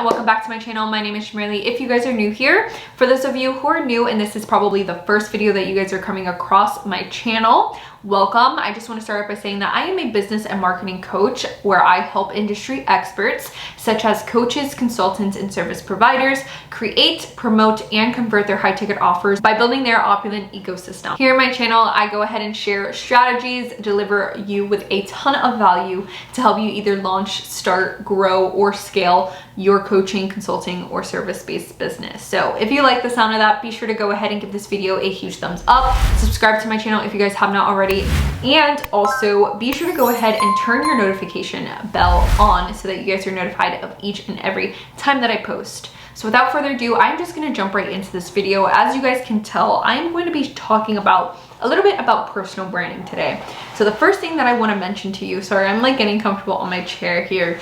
welcome back to my channel. My name is Shmirley. If you guys are new here, for those of you who are new and this is probably the first video that you guys are coming across my channel, welcome. I just want to start off by saying that I am a business and marketing coach where I help industry experts such as coaches, consultants, and service providers create, promote, and convert their high-ticket offers by building their opulent ecosystem. Here on my channel, I go ahead and share strategies, deliver you with a ton of value to help you either launch, start, grow, or scale your coaching, consulting, or service-based business. So if you like the sound of that, be sure to go ahead and give this video a huge thumbs up. Subscribe to my channel if you guys have not already. And also be sure to go ahead and turn your notification bell on so that you guys are notified of each and every time that I post. So without further ado, I'm just going to jump right into this video. As you guys can tell, I'm going to be talking about a little bit about personal branding today. So the first thing that I want to mention to you, sorry, I'm like getting comfortable on my chair here.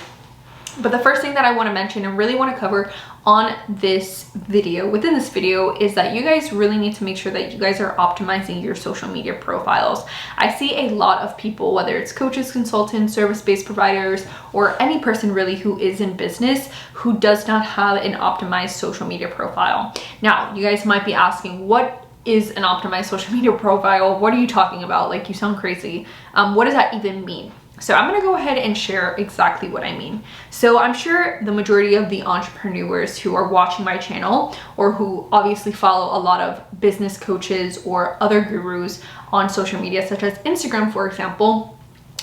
But the first thing that I want to mention and really want to cover on this video, within this video, is that you guys really need to make sure that you guys are optimizing your social media profiles. I see a lot of people, whether it's coaches, consultants, service-based providers, or any person really who is in business who does not have an optimized social media profile. Now, you guys might be asking, what is an optimized social media profile? What are you talking about? Like, you sound crazy. What does that even mean? So I'm going to go ahead and share exactly what I mean. So I'm sure the majority of the entrepreneurs who are watching my channel, or who obviously follow a lot of business coaches or other gurus on social media, such as Instagram, for example,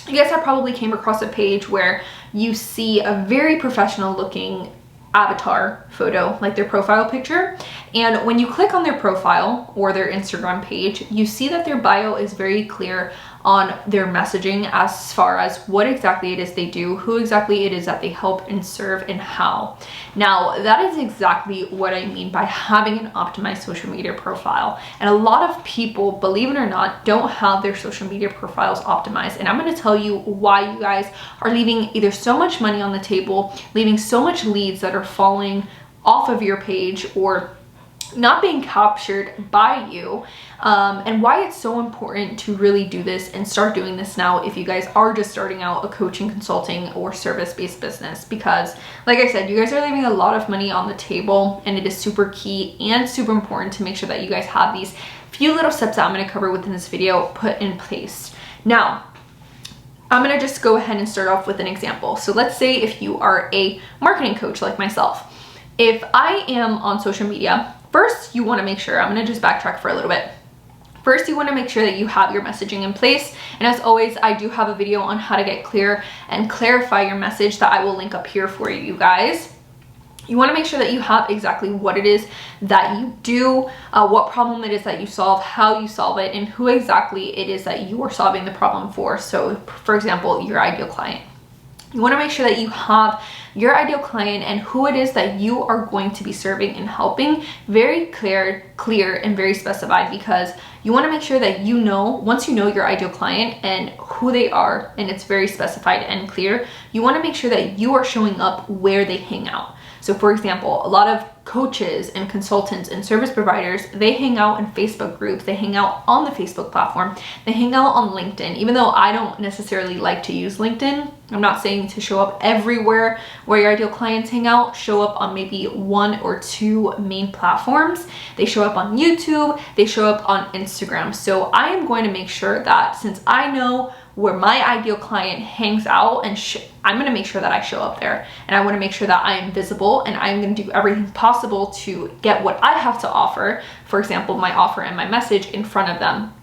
you guys have probably came across a page where you see a very professional looking avatar photo, like their profile picture. And when you click on their profile or their Instagram page, you see that their bio is very clear on their messaging as far as what exactly it is they do, who exactly it is that they help and serve, and how. Now, that is exactly what I mean by having an optimized social media profile. And a lot of people, believe it or not, don't have their social media profiles optimized. And I'm going to tell you why you guys are leaving either so much money on the table, leaving so much leads that are falling off of your page or not being captured by you, and why it's so important to really do this and start doing this now if you guys are just starting out a coaching, consulting, or service-based business. Because like I said, you guys are leaving a lot of money on the table, and it is super key and super important to make sure that you guys have these few little steps that I'm going to cover within this video put in place. Now, I'm going to just go ahead and start off with an example. So let's say if you are a marketing coach like myself. If I am on social media, first you want to make sure, I'm going to just backtrack for a little bit. First, you want to make sure that you have your messaging in place. And as always, I do have a video on how to get clear and clarify your message that I will link up here for you guys. You want to make sure that you have exactly what it is that you do, what problem it is that you solve, how you solve it, and who exactly it is that you are solving the problem for. So for example, your ideal client. You want to make sure that you have your ideal client and who it is that you are going to be serving and helping very clear and very specified, because you want to make sure that you know, once you know your ideal client and who they are and it's very specified and clear, you want to make sure that you are showing up where they hang out. So for example, a lot of coaches and consultants and service providers, they hang out in Facebook groups, they hang out on the Facebook platform, they hang out on LinkedIn. Even though I don't necessarily like to use LinkedIn, I'm not saying to show up everywhere where your ideal clients hang out. Show up on maybe one or two main platforms. They show up on YouTube, they show up on Instagram. So I am going to make sure that since I know where my ideal client hangs out, and I'm going to make sure that I show up there, and I want to make sure that I am visible, and I'm going to do everything possible to get what I have to offer, for example, my offer and my message, in front of them.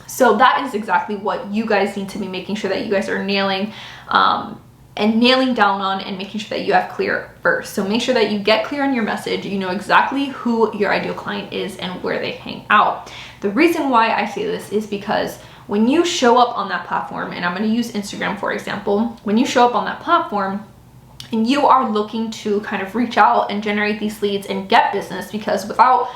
So that is exactly what you guys need to be making sure that you guys are nailing and nailing down on, and making sure that you have clear first. So make sure that you get clear on your message. You know exactly who your ideal client is and where they hang out. The reason why I say this is because when you show up on that platform, and I'm going to use Instagram for example, when you show up on that platform and you are looking to kind of reach out and generate these leads and get business, because without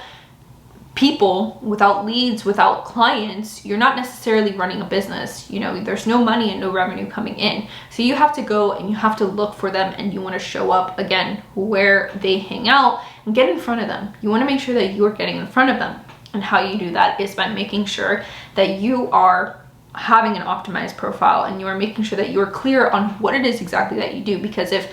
people, without leads, without clients, you're not necessarily running a business. You know, there's no money and no revenue coming in. So you have to go and you have to look for them, and you want to show up again where they hang out and get in front of them. You want to make sure that you are getting in front of them. And how you do that is by making sure that you are having an optimized profile, and you are making sure that you are clear on what it is exactly that you do. Because if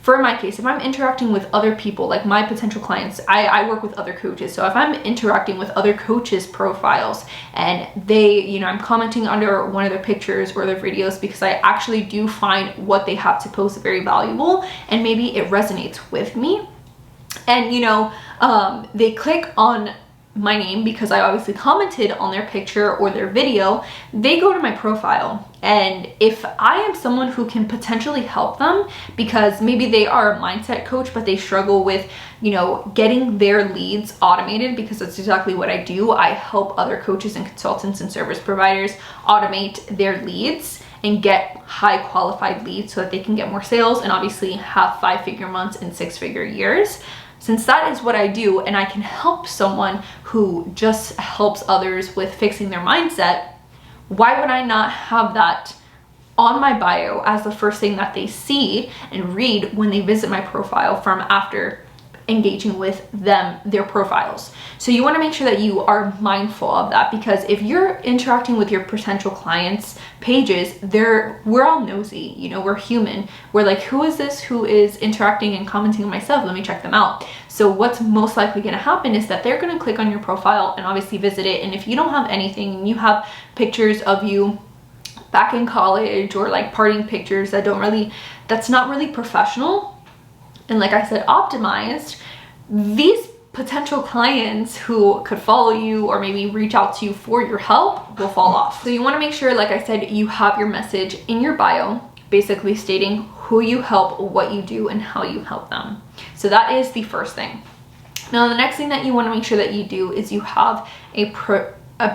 for my case, if I'm interacting with other people, like my potential clients, I work with other coaches. So if I'm interacting with other coaches' profiles and they, you know, I'm commenting under one of their pictures or their videos because I actually do find what they have to post very valuable and maybe it resonates with me. And, you know, they click on my name because I obviously commented on their picture or their video, they go to my profile. And if I am someone who can potentially help them because maybe they are a mindset coach, but they struggle with, you know, getting their leads automated, because that's exactly what I do. I help other coaches and consultants and service providers automate their leads and get high qualified leads so that they can get more sales and obviously have 5-figure months and 6-figure years. Since that is what I do and I can help someone who just helps others with fixing their mindset, why would I not have that on my bio as the first thing that they see and read when they visit my profile from after engaging with them, their profiles? So you want to make sure that you are mindful of that, because if you're interacting with your potential clients' pages, we're all nosy, you know, we're human. We're like, who is this who is interacting and commenting on my stuff? Let me check them out. So what's most likely going to happen is that they're going to click on your profile and obviously visit it. And if you don't have anything, you have pictures of you back in college or like partying pictures that's not really professional, and like I said, optimized, these potential clients who could follow you or maybe reach out to you for your help will fall off. So you want to make sure, like I said, you have your message in your bio, basically stating who you help, what you do, and how you help them. So that is the first thing. Now, the next thing that you want to make sure that you do is you have a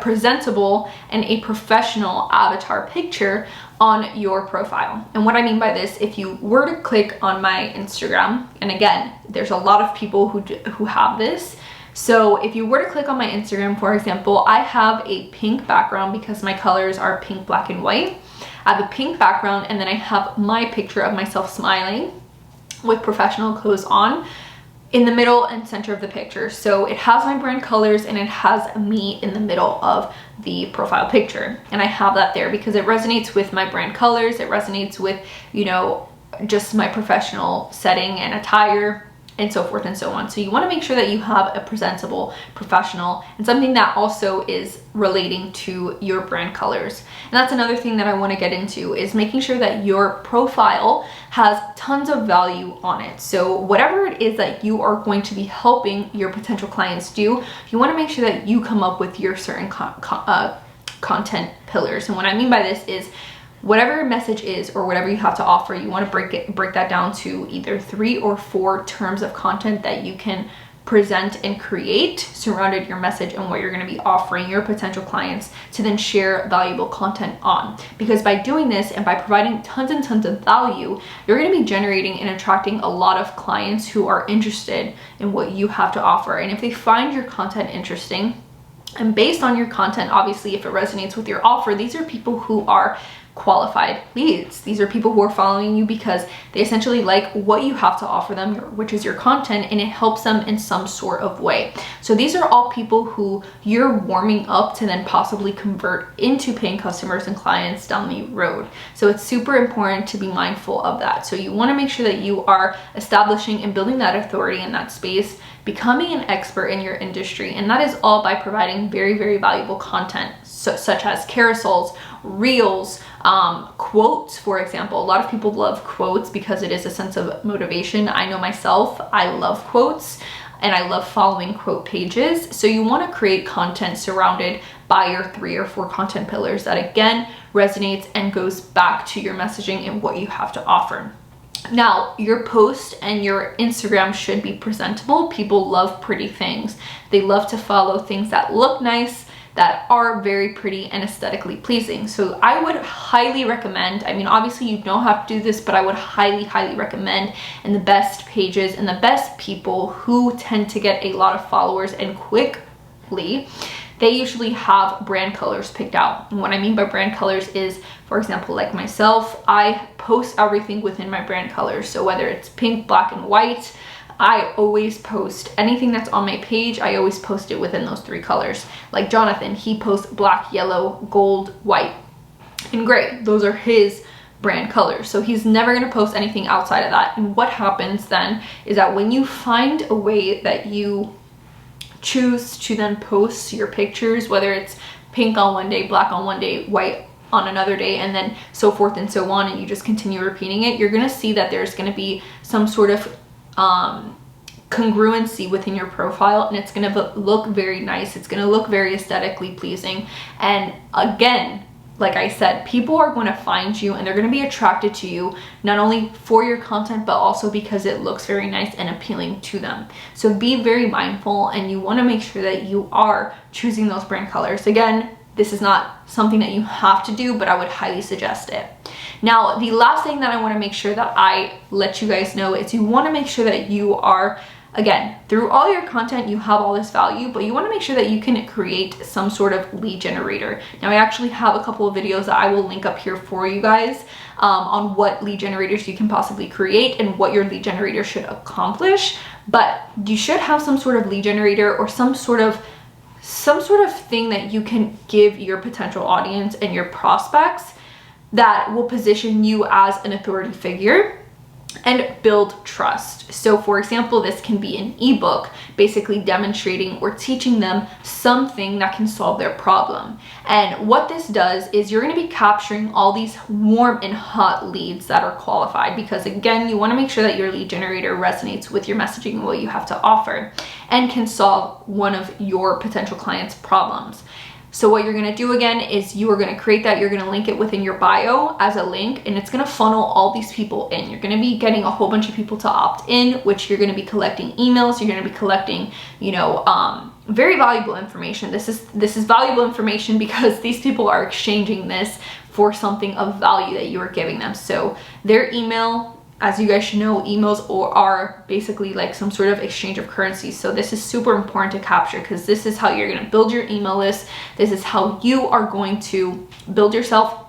presentable and a professional avatar picture on your profile. And what I mean by this, if you were to click on my Instagram, and again, there's a lot of people who have this. So if you were to click on my Instagram, for example, I have a pink background because my colors are pink, black, and white. I have a pink background, and then I have my picture of myself smiling with professional clothes on in the middle and center of the picture. So it has my brand colors and it has me in the middle of the profile picture. And I have that there because it resonates with my brand colors. It resonates with, you know, just my professional setting and attire and so forth and so on. So you want to make sure that you have a presentable, professional, and something that also is relating to your brand colors. And that's another thing that I want to get into, is making sure that your profile has tons of value on it. So whatever it is that you are going to be helping your potential clients do, you want to make sure that you come up with your certain content pillars. And what I mean by this is, whatever your message is or whatever you have to offer, you want to break that down to either 3 or 4 terms of content that you can present and create surrounded your message and what you're going to be offering your potential clients to then share valuable content on. Because by doing this and by providing tons and tons of value, you're going to be generating and attracting a lot of clients who are interested in what you have to offer. And if they find your content interesting, and based on your content, obviously, if it resonates with your offer, these are people who are qualified leads. These are people who are following you because they essentially like what you have to offer them, which is your content, and it helps them in some sort of way. So these are all people who you're warming up to then possibly convert into paying customers and clients down the road. So it's super important to be mindful of that. So you want to make sure that you are establishing and building that authority in that space, becoming an expert in your industry, and that is all by providing very, very valuable content, such as carousels, reels, quotes, for example. A lot of people love quotes because it is a sense of motivation. I know myself, I love quotes and I love following quote pages. So you want to create content surrounded by your 3 or 4 content pillars that again resonates and goes back to your messaging and what you have to offer. Now, your post and your Instagram should be presentable. People love pretty things. They love to follow things that look nice, that are very pretty and aesthetically pleasing. So I would highly recommend, I mean, obviously you don't have to do this, but I would highly, highly recommend, and the best pages and the best people who tend to get a lot of followers and quickly, they usually have brand colors picked out. And what I mean by brand colors is, for example, like myself, I post everything within my brand colors. So whether it's pink, black, and white, I always post anything that's on my page. I always post it within those 3 colors. Like Jonathan, he posts black, yellow, gold, white, and gray. Those are his brand colors. So he's never going to post anything outside of that. And what happens then is that when you find a way that you choose to then post your pictures, whether it's pink on one day, black on one day, white on another day, and then so forth and so on, and you just continue repeating it, you're going to see that there's going to be some sort of congruency within your profile, and it's going to look very nice. It's going to look very aesthetically pleasing. And again, like I said, people are going to find you and they're going to be attracted to you, not only for your content, but also because it looks very nice and appealing to them. So be very mindful, and you want to make sure that you are choosing those brand colors. Again, this is not something that you have to do, but I would highly suggest it. Now, the last thing that I want to make sure that I let you guys know is you want to make sure that you are, again, through all your content, you have all this value, but you want to make sure that you can create some sort of lead generator. Now, I actually have a couple of videos that I will link up here for you guys on what lead generators you can possibly create and what your lead generator should accomplish. But you should have some sort of lead generator or some sort of thing that you can give your potential audience and your prospects that will position you as an authority figure and build trust. So for example, this can be an ebook basically demonstrating or teaching them something that can solve their problem. And what this does is you're going to be capturing all these warm and hot leads that are qualified, because again, you want to make sure that your lead generator resonates with your messaging and what you have to offer and can solve one of your potential clients' problems. So what you're going to do again is you are going to create that, you're going to link it within your bio as a link, and it's going to funnel all these people in. You're going to be getting a whole bunch of people to opt in, which you're going to be collecting emails, you're going to be collecting, you know, very valuable information. This is valuable information because these people are exchanging this for something of value that you are giving them. So their email, as you guys should know, emails are basically like some sort of exchange of currency. So this is super important to capture, because this is how you're going to build your email list. This is how you are going to build yourself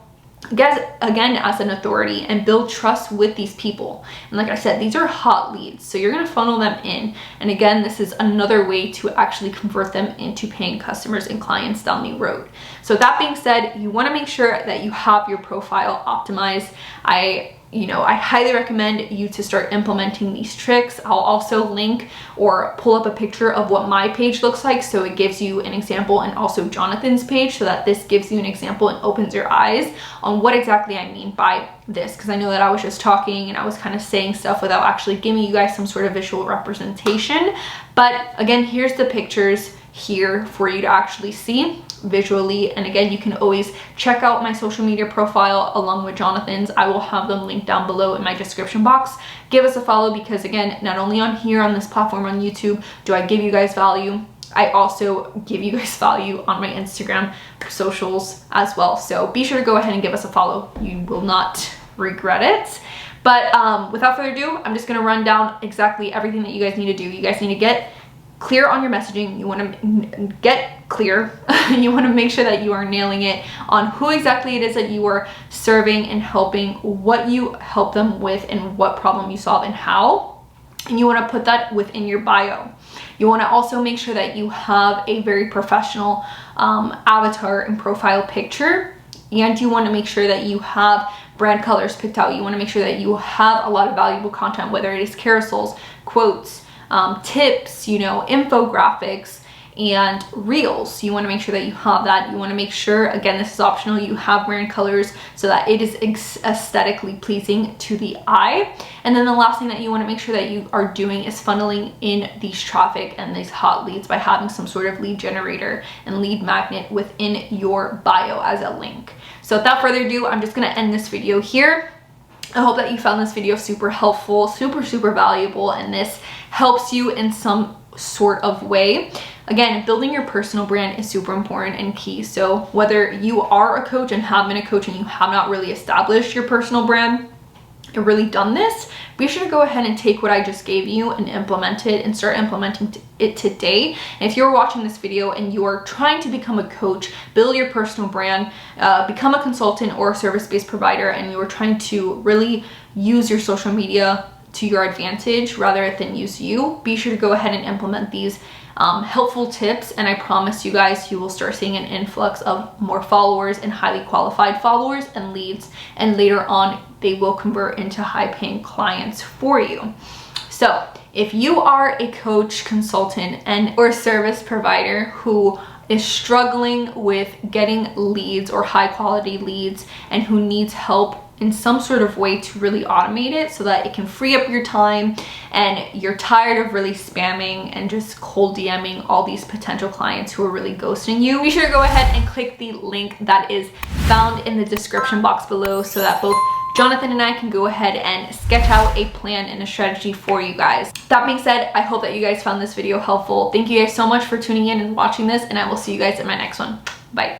again as an authority and build trust with these people. And like I said, these are hot leads, so you're going to funnel them in. And again, this is another way to actually convert them into paying customers and clients down the road. So that being said, you want to make sure that you have your profile optimized. I highly recommend you to start implementing these tricks. I'll also link or pull up a picture of what my page looks like, so it gives you an example, and also Jonathan's page, so that this gives you an example and opens your eyes on what exactly I mean by this, because I know that I was just talking and I was kind of saying stuff without actually giving you guys some sort of visual representation. But again, here's the pictures here for you to actually see visually. And again, you can always check out my social media profile along with Jonathan's. I will have them linked down below in my description box. Give us a follow, because again, not only on here on this platform on YouTube do I give you guys value, I also give you guys value on my Instagram socials as well. So be sure to go ahead and give us a follow. You will not regret it. But without further ado, I'm just going to run down exactly everything that you guys need to do. You guys need to get clear on your messaging. You want to get clear. You want to make sure that you are nailing it on who exactly it is that you are serving and helping, what you help them with, and what problem you solve and how. And you want to put that within your bio. You want to also make sure that you have a very professional avatar and profile picture. And you want to make sure that you have brand colors picked out. You want to make sure that you have a lot of valuable content, whether it is carousels, quotes, tips, infographics, and reels. You want to make sure that you have that. You want to make sure, again, this is optional, you have brand colors so that it is aesthetically pleasing to the eye. And then the last thing that you want to make sure that you are doing is funneling in these traffic and these hot leads by having some sort of lead generator and lead magnet within your bio as a link. So without further ado, I'm just going to end this video here. I hope that you found this video super helpful, super valuable, and this helps you in some sort of way. Again, building your personal brand is super important and key. So whether you are a coach and have been a coach and you have not really established your personal brand and really done this, be sure to go ahead and take what I just gave you and implement it and start implementing it today. And if you're watching this video and you are trying to become a coach, build your personal brand, become a consultant or a service-based provider, and you are trying to really use your social media to your advantage rather than use you, be sure to go ahead and implement these helpful tips, and I promise you guys, you will start seeing an influx of more followers and highly qualified followers and leads, and later on they will convert into high-paying clients for you. So if you are a coach, consultant, or service provider who is struggling with getting leads or high quality leads and who needs help in some sort of way to really automate it so that it can free up your time, and you're tired of really spamming and just cold DMing all these potential clients who are really ghosting you, be sure to go ahead and click the link that is found in the description box below so that both Jonathan and I can go ahead and sketch out a plan and a strategy for you guys. That being said, I hope that you guys found this video helpful. Thank you guys so much for tuning in and watching this, and I will see you guys in my next one. Bye.